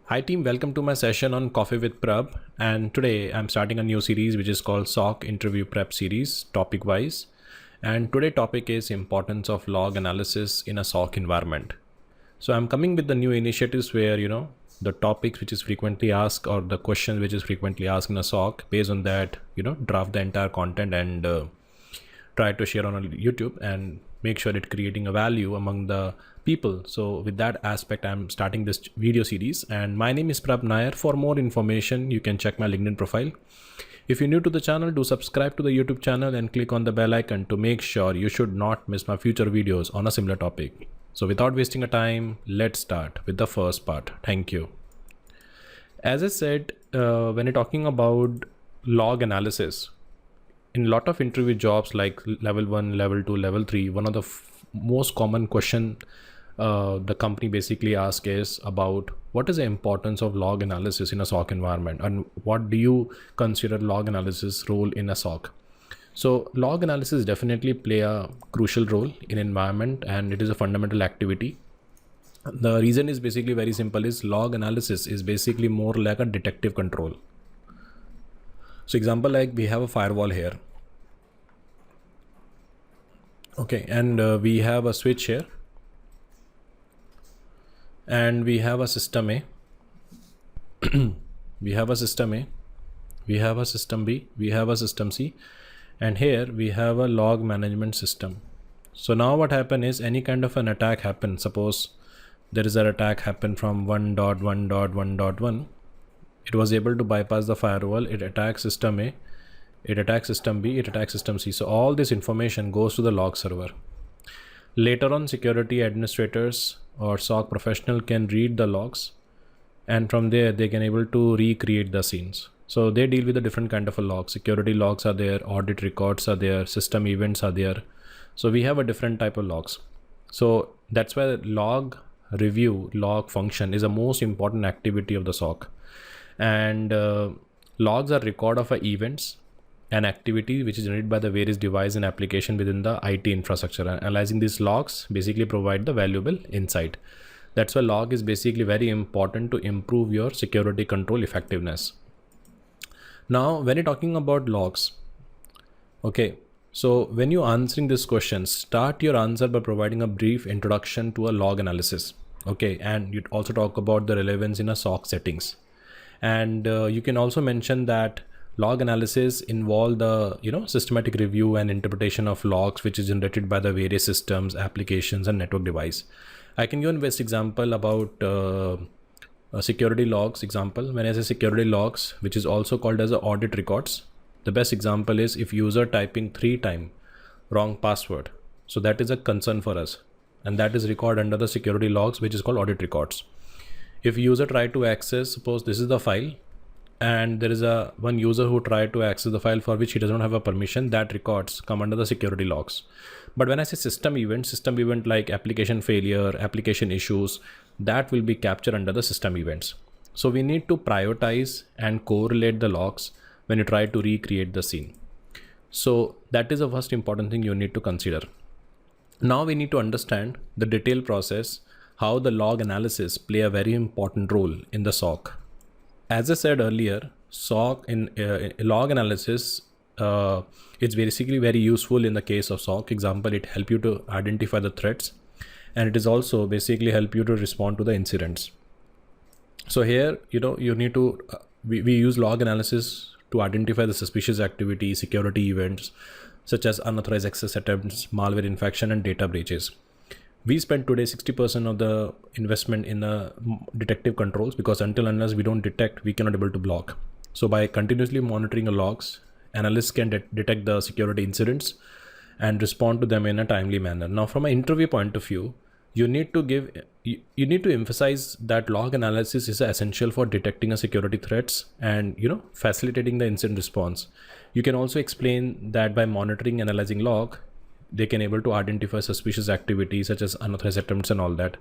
Hi team, welcome to my session on Coffee with Prab, and today I'm starting a new series which is called SOC Interview Prep series, topic wise. And today topic is importance of log analysis in a SOC environment. So I'm coming with the new initiatives where the topics which is frequently asked or the questions which is frequently asked in a SOC, based on that draft the entire content and try to share on YouTube and make sure it creating a value among the people. So with that aspect, I'm starting this video series, and my name is Prab Nair. For more information, you can check my LinkedIn profile. If you're new to the channel, do subscribe to the YouTube channel and click on the bell icon to make sure you should not miss my future videos on a similar topic. So without wasting a time, let's start with the first part. Thank you. As I said, when you're talking about log analysis, in a lot of interview jobs like level 1, level 2, level 3, one of the most common question the company basically asks is about what is the importance of log analysis in a SOC environment, and what do you consider log analysis role in a SOC. So log analysis definitely play a crucial role in environment, and it is a fundamental activity. The reason is basically very simple, is log analysis is basically more like a detective control. So example, like we have a firewall here. Okay, and we have a switch here, and we have a system A, we have a system A, we have a system B, we have a system C, and here we have a log management system. So now what happen is, any kind of an attack happen, suppose there is an attack happen from 1.1.1.1, it was able to bypass the firewall, it attacks system A, it attacks system B, it attacks system C. So all this information goes to the log server. Later on, security administrators or SOC professional can read the logs, and from there they can able to recreate the scenes. So they deal with a different kind of a log. Security logs are there, audit records are there, system events are there. So we have a different type of logs. So that's why log review, log function is a most important activity of the SOC. And logs are record of events and activity which is generated by the various device and application within the IT infrastructure. Analyzing these logs basically provide the valuable insight. That's why log is basically very important to improve your security control effectiveness. Now, when you're talking about logs, okay, so when you're answering this question, start your answer by providing a brief introduction to a log analysis. Okay, and you also talk about the relevance in a SOC settings. And you can also mention that log analysis involve the systematic review and interpretation of logs which is generated by the various systems, applications, and network device. I can give a best example about security logs example. When I say security logs, which is also called as audit records, the best example is if user typing 3 times wrong password. So that is a concern for us, and that is recorded under the security logs, which is called audit records. If user try to access, suppose this is the file, and there is one user who tried to access the file for which he does not have a permission, that records come under the security logs. But when I say system event like application failure, application issues, that will be captured under the system events. So we need to prioritize and correlate the logs when you try to recreate the scene. So that is the first important thing you need to consider. Now we need to understand the detailed process, how the log analysis play a very important role in the SOC. As I said earlier, SOC in log analysis, it's basically very useful in the case of SOC. Example, it help you to identify the threats, and it is also basically help you to respond to the incidents. So here, you need to, we use log analysis to identify the suspicious activity, security events, such as unauthorized access attempts, malware infection, and data breaches. We spend today 60% of the investment in detective controls, because until unless we don't detect, we cannot able to block. So by continuously monitoring the logs, analysts can detect the security incidents and respond to them in a timely manner. Now, from an interview point of view, you need to emphasize that log analysis is essential for detecting a security threats and facilitating the incident response. You can also explain that by monitoring, analyzing log, they can able to identify suspicious activities such as unauthorized attempts and all that.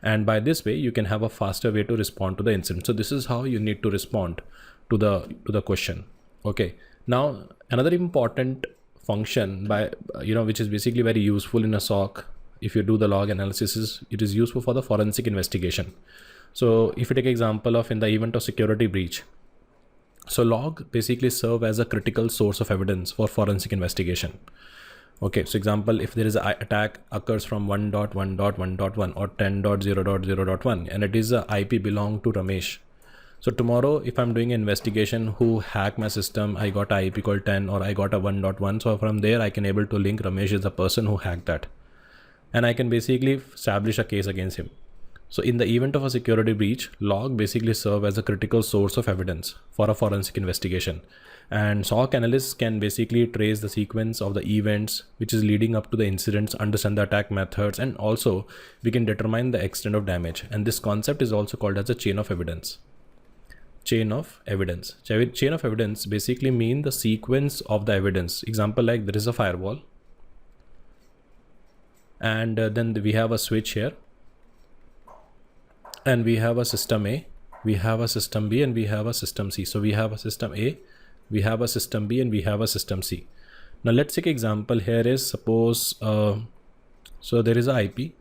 And by this way, you can have a faster way to respond to the incident. So this is how you need to respond to the question. Okay. Now, another important function by, which is basically very useful in a SOC, if you do the log analysis, it is useful for the forensic investigation. So if you take example of in the event of security breach, so log basically serve as a critical source of evidence for forensic investigation. Okay, so example, if there is an attack occurs from 1.1.1.1 or 10.0.0.1 and it is a IP belong to Ramesh. So tomorrow, if I'm doing an investigation who hacked my system, I got a IP called 10 or I got a 1.1. So from there, I can able to link Ramesh is the person who hacked that. And I can basically establish a case against him. So in the event of a security breach, log basically serve as a critical source of evidence for a forensic investigation. And SOC analysts can basically trace the sequence of the events which is leading up to the incidents, understand the attack methods, and also we can determine the extent of damage. And this concept is also called as a chain of evidence. Chain of evidence. Chain of evidence basically mean the sequence of the evidence. Example, like there is a firewall, and then we have a switch here, and we have a system A, we have a system B, and we have a system C. So we have a system A, we have a system B, and we have a system C. Now let's take example here is suppose, so there is a IP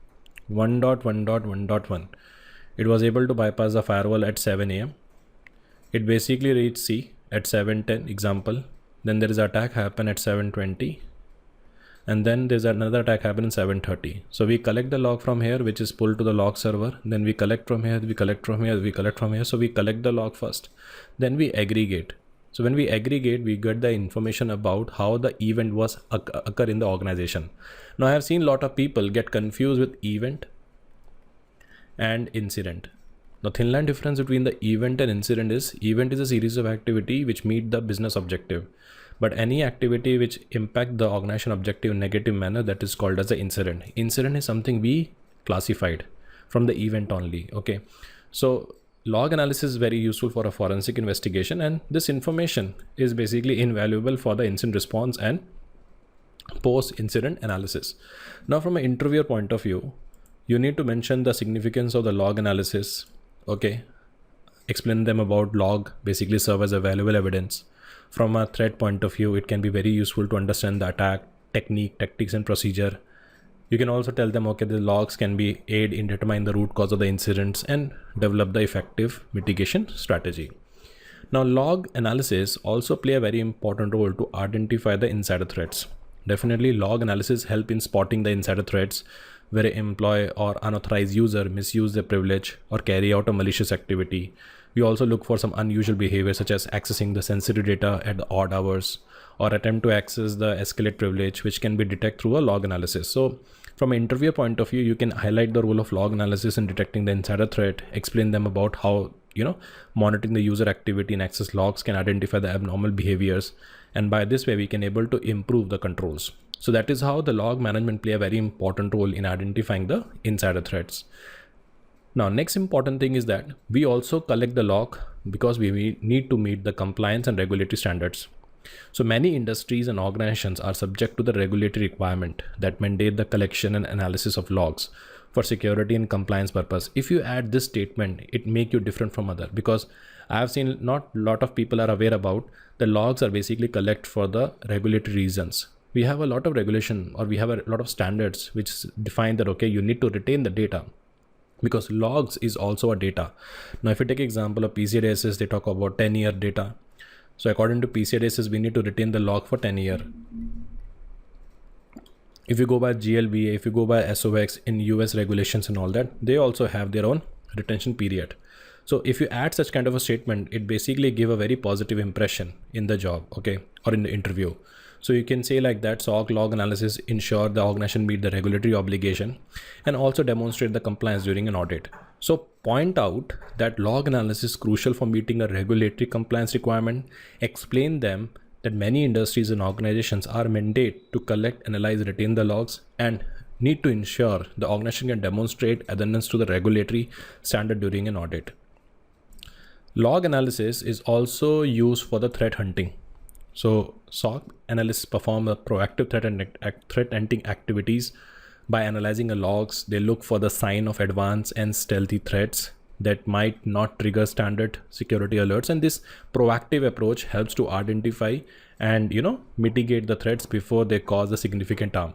1.1.1.1. It was able to bypass the firewall at 7 a.m. It basically reached C at 7:10 example. Then there is an attack happen at 7:20. And then there's another attack happen at 7:30. So we collect the log from here, which is pulled to the log server. Then we collect from here, we collect from here, we collect from here. So we collect the log first. Then we aggregate. So when we aggregate, we get the information about how the event was occur in the organization. Now I have seen a lot of people get confused with event and incident. The thin line difference between the event and incident is a series of activity which meet the business objective. But any activity which impact the organization objective in negative manner, that is called as the incident. Incident is something we classified from the event only. Okay. So log analysis is very useful for a forensic investigation, and this information is basically invaluable for the incident response and post-incident analysis. Now from an interviewer point of view, you need to mention the significance of the log analysis. Okay. Explain them about log basically serve as a valuable evidence. From a threat point of view, it can be very useful to understand the attack technique, tactics, and procedure. You can also tell them, okay, the logs can be aid in determining the root cause of the incidents and develop the effective mitigation strategy. Now, log analysis also play a very important role to identify the insider threats. Definitely, log analysis help in spotting the insider threats where an employee or unauthorized user misuse their privilege or carry out a malicious activity. We also look for some unusual behavior such as accessing the sensitive data at the odd hours or attempt to access the escalate privilege, which can be detected through a log analysis. So from an interviewer point of view, you can highlight the role of log analysis in detecting the insider threat, explain them about how, monitoring the user activity and access logs can identify the abnormal behaviors. And by this way, we can able to improve the controls. So that is how the log management play a very important role in identifying the insider threats. Now, next important thing is that we also collect the log because we need to meet the compliance and regulatory standards. So many industries and organizations are subject to the regulatory requirement that mandate the collection and analysis of logs for security and compliance purpose. If you add this statement, it make you different from other, because I have seen not a lot of people are aware about the logs are basically collect for the regulatory reasons. We have a lot of regulation or we have a lot of standards which define that, okay, you need to retain the data, because logs is also a data. Now, if you take example of PCI DSS, they talk about 10-year data. So according to PCI DSS, we need to retain the log for 10 years. If you go by GLBA, if you go by SOX in US regulations and all that, they also have their own retention period. So if you add such kind of a statement, it basically give a very positive impression in the job, okay, or in the interview. So you can say like that SOC log analysis ensure the organization meet the regulatory obligation and also demonstrate the compliance during an audit. So point out that log analysis is crucial for meeting a regulatory compliance requirement. Explain them that many industries and organizations are mandated to collect, analyze, retain the logs, and need to ensure the organization can demonstrate adherence to the regulatory standard during an audit. Log analysis is also used for the threat hunting. So SOC analysts perform a proactive threat hunting activities by analyzing the logs. They look for the sign of advanced and stealthy threats that might not trigger standard security alerts. And this proactive approach helps to identify and, mitigate the threats before they cause a significant harm.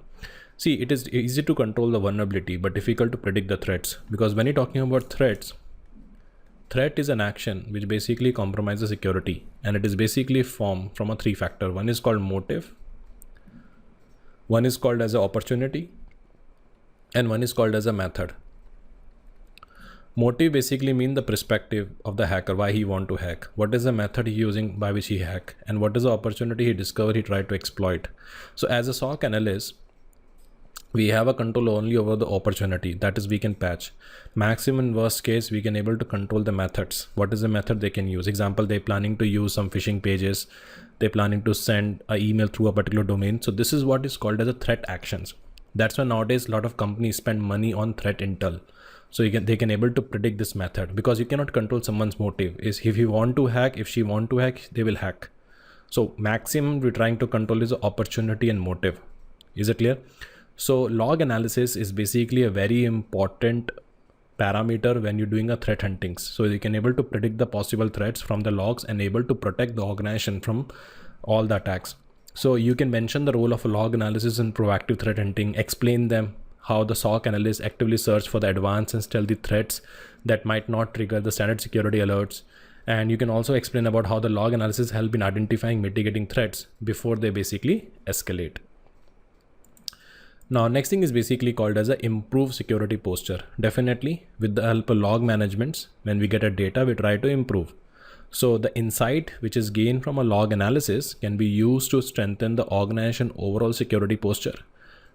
See, it is easy to control the vulnerability, but difficult to predict the threats, because when you're talking about threats, threat is an action which basically compromises security, and it is basically formed from a three factor. One is called motive, one is called as an opportunity, and one is called as a method. Motive basically mean the perspective of the hacker, why he want to hack, what is the method he using by which he hack, and what is the opportunity he discovered he tried to exploit. So as a SOC analyst, we have a control only over the opportunity, that is we can patch. Maximum worst case, we can able to control the methods. What is the method they can use? Example, they planning to use some phishing pages, they planning to send an email through a particular domain. So this is what is called as a threat actions. That's why nowadays a lot of companies spend money on threat intel. So they can able to predict this method, because you cannot control someone's motive. Is if you want to hack, if she want to hack, they will hack. So maximum we're trying to control is the opportunity and motive. Is it clear? So log analysis is basically a very important parameter when you're doing a threat hunting. So you can able to predict the possible threats from the logs and able to protect the organization from all the attacks. So you can mention the role of a log analysis in proactive threat hunting, explain them how the SOC analysts actively search for the advanced and stealthy threats that might not trigger the standard security alerts. And you can also explain about how the log analysis help in identifying mitigating threats before they basically escalate. Now, next thing is basically called as a improve security posture. Definitely with the help of log managements, when we get a data, we try to improve. So the insight which is gained from a log analysis can be used to strengthen the organization overall security posture.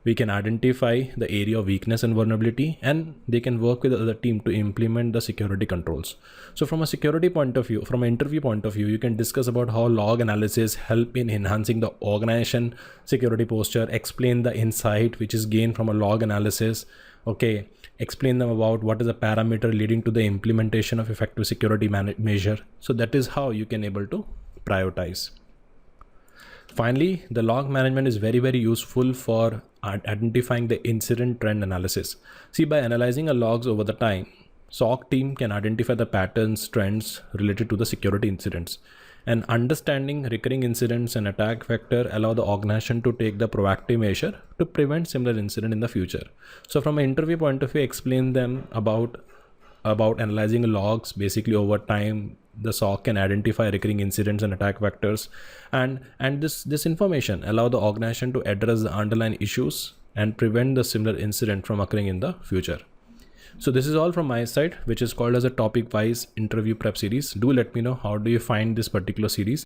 We can identify the area of weakness and vulnerability, and they can work with the other team to implement the security controls. So from a security point of view, from an interview point of view, you can discuss about how log analysis help in enhancing the organization security posture, explain the insight which is gained from a log analysis. Okay, explain them about what is a parameter leading to the implementation of effective security measure. So that is how you can able to prioritize. Finally, the log management is very, very useful for identifying the incident trend analysis. See, by analyzing a logs over the time, SOC team can identify the patterns, trends related to the security incidents, and understanding recurring incidents and attack vector allow the organization to take the proactive measure to prevent similar incident in the future. So from an interview point of view, explain them about analyzing logs. Basically over time, the SOC can identify recurring incidents and attack vectors, and this information allow the organization to address the underlying issues and prevent the similar incident from occurring in the future. So this is all from my side, which is called as a topic wise interview prep series. Do let me know how do you find this particular series.